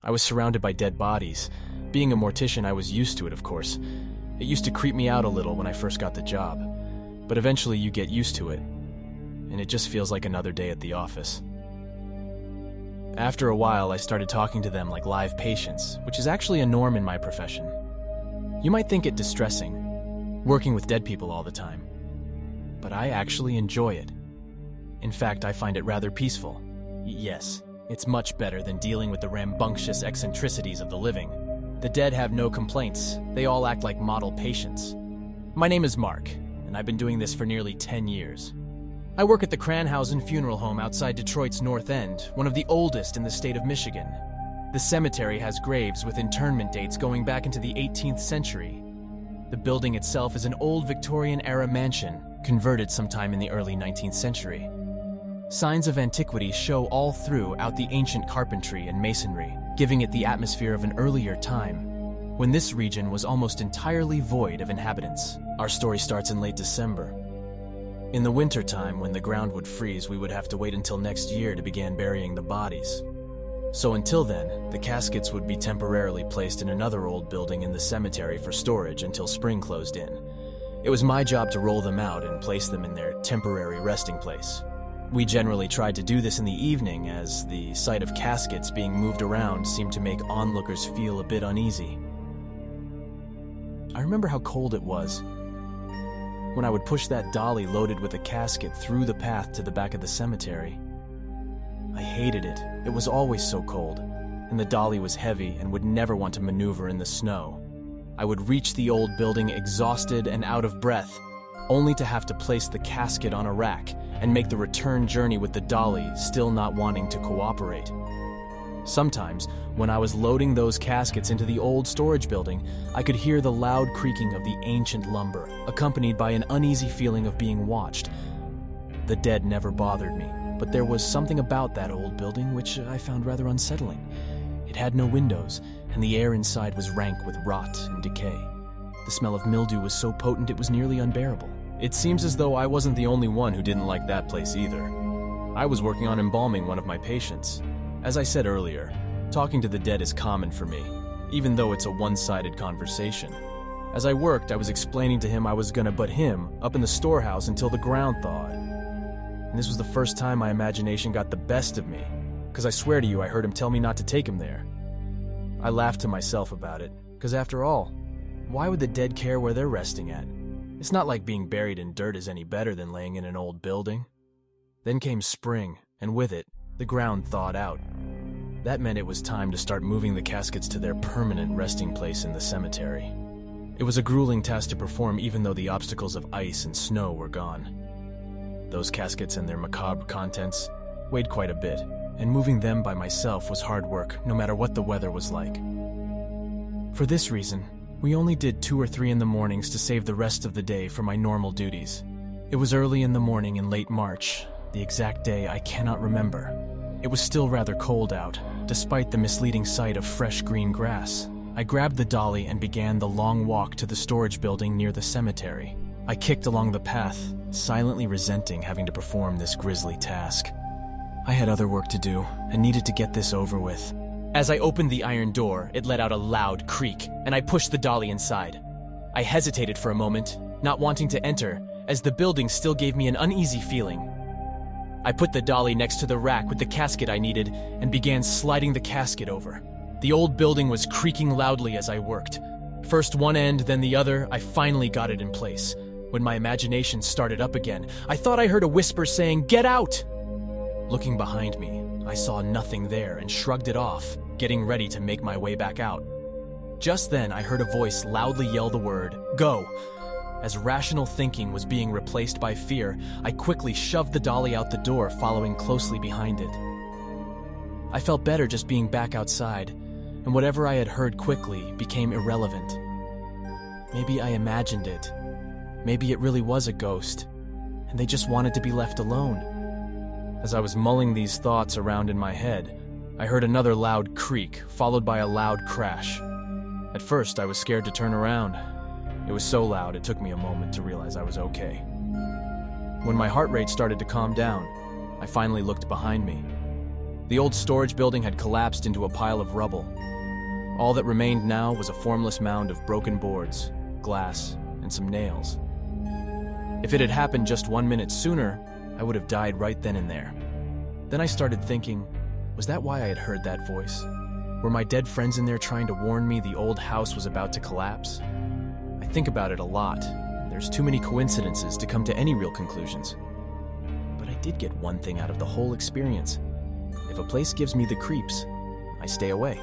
I was surrounded by dead bodies. Being a mortician, I was used to it, of course. It used to creep me out a little when I first got the job. But eventually you get used to it, and it just feels like another day at the office. After a while, I started talking to them like live patients, which is actually a norm in my profession. You might think it distressing, working with dead people all the time, but I actually enjoy it. In fact, I find it rather peaceful. Yes, it's much better than dealing with the rambunctious eccentricities of the living. The dead have no complaints. They all act like model patients. My name is Mark, and I've been doing this for nearly 10 years. I work at the Cranhausen Funeral Home outside Detroit's North End, one of the oldest in the state of Michigan. The cemetery has graves with internment dates going back into the 18th century. The building itself is an old Victorian-era mansion, converted sometime in the early 19th century. Signs of antiquity show all throughout the ancient carpentry and masonry, giving it the atmosphere of an earlier time, when this region was almost entirely void of inhabitants. Our story starts in late December. In the wintertime, when the ground would freeze, we would have to wait until next year to begin burying the bodies. So until then, the caskets would be temporarily placed in another old building in the cemetery for storage until spring closed in. It was my job to roll them out and place them in their temporary resting place. We generally tried to do this in the evening, as the sight of caskets being moved around seemed to make onlookers feel a bit uneasy. I remember how cold it was when I would push that dolly loaded with a casket through the path to the back of the cemetery. I hated it. It was always so cold, and the dolly was heavy and would never want to maneuver in the snow. I would reach the old building exhausted and out of breath, only to have to place the casket on a rack and make the return journey with the dolly, still not wanting to cooperate. Sometimes, when I was loading those caskets into the old storage building, I could hear the loud creaking of the ancient lumber, accompanied by an uneasy feeling of being watched. The dead never bothered me, but there was something about that old building which I found rather unsettling. It had no windows, and the air inside was rank with rot and decay. The smell of mildew was so potent it was nearly unbearable. It seems as though I wasn't the only one who didn't like that place either. I was working on embalming one of my patients. As I said earlier, talking to the dead is common for me, even though it's a one-sided conversation. As I worked, I was explaining to him I was gonna put him up in the storehouse until the ground thawed. And this was the first time my imagination got the best of me, because I swear to you I heard him tell me not to take him there. I laughed to myself about it, because after all, why would the dead care where they're resting at? It's not like being buried in dirt is any better than laying in an old building. Then came spring, and with it, the ground thawed out. That meant it was time to start moving the caskets to their permanent resting place in the cemetery. It was a grueling task to perform, even though the obstacles of ice and snow were gone. Those caskets and their macabre contents weighed quite a bit, and moving them by myself was hard work, no matter what the weather was like. For this reason, we only did 2 or 3 in the mornings to save the rest of the day for my normal duties. It was early in the morning in late March. The exact day I cannot remember. It was still rather cold out, despite the misleading sight of fresh green grass. I grabbed the dolly and began the long walk to the storage building near the cemetery. I kicked along the path, silently resenting having to perform this grisly task. I had other work to do and needed to get this over with. As I opened the iron door, it let out a loud creak, and I pushed the dolly inside. I hesitated for a moment, not wanting to enter, as the building still gave me an uneasy feeling. I put the dolly next to the rack with the casket I needed and began sliding the casket over. The old building was creaking loudly as I worked. First one end, then the other, I finally got it in place. When my imagination started up again, I thought I heard a whisper saying, "Get out!" Looking behind me, I saw nothing there and shrugged it off, getting ready to make my way back out. Just then, I heard a voice loudly yell the word, "Go!" As rational thinking was being replaced by fear, I quickly shoved the dolly out the door, following closely behind it. I felt better just being back outside, and whatever I had heard quickly became irrelevant. Maybe I imagined it. Maybe it really was a ghost, and they just wanted to be left alone. As I was mulling these thoughts around in my head, I heard another loud creak, followed by a loud crash. At first, I was scared to turn around. It was so loud, it took me a moment to realize I was okay. When my heart rate started to calm down, I finally looked behind me. The old storage building had collapsed into a pile of rubble. All that remained now was a formless mound of broken boards, glass, and some nails. If it had happened just 1 minute sooner, I would have died right then and there. Then I started thinking, was that why I had heard that voice? Were my dead friends in there trying to warn me the old house was about to collapse? I think about it a lot, and there's too many coincidences to come to any real conclusions. But I did get one thing out of the whole experience. If a place gives me the creeps, I stay away.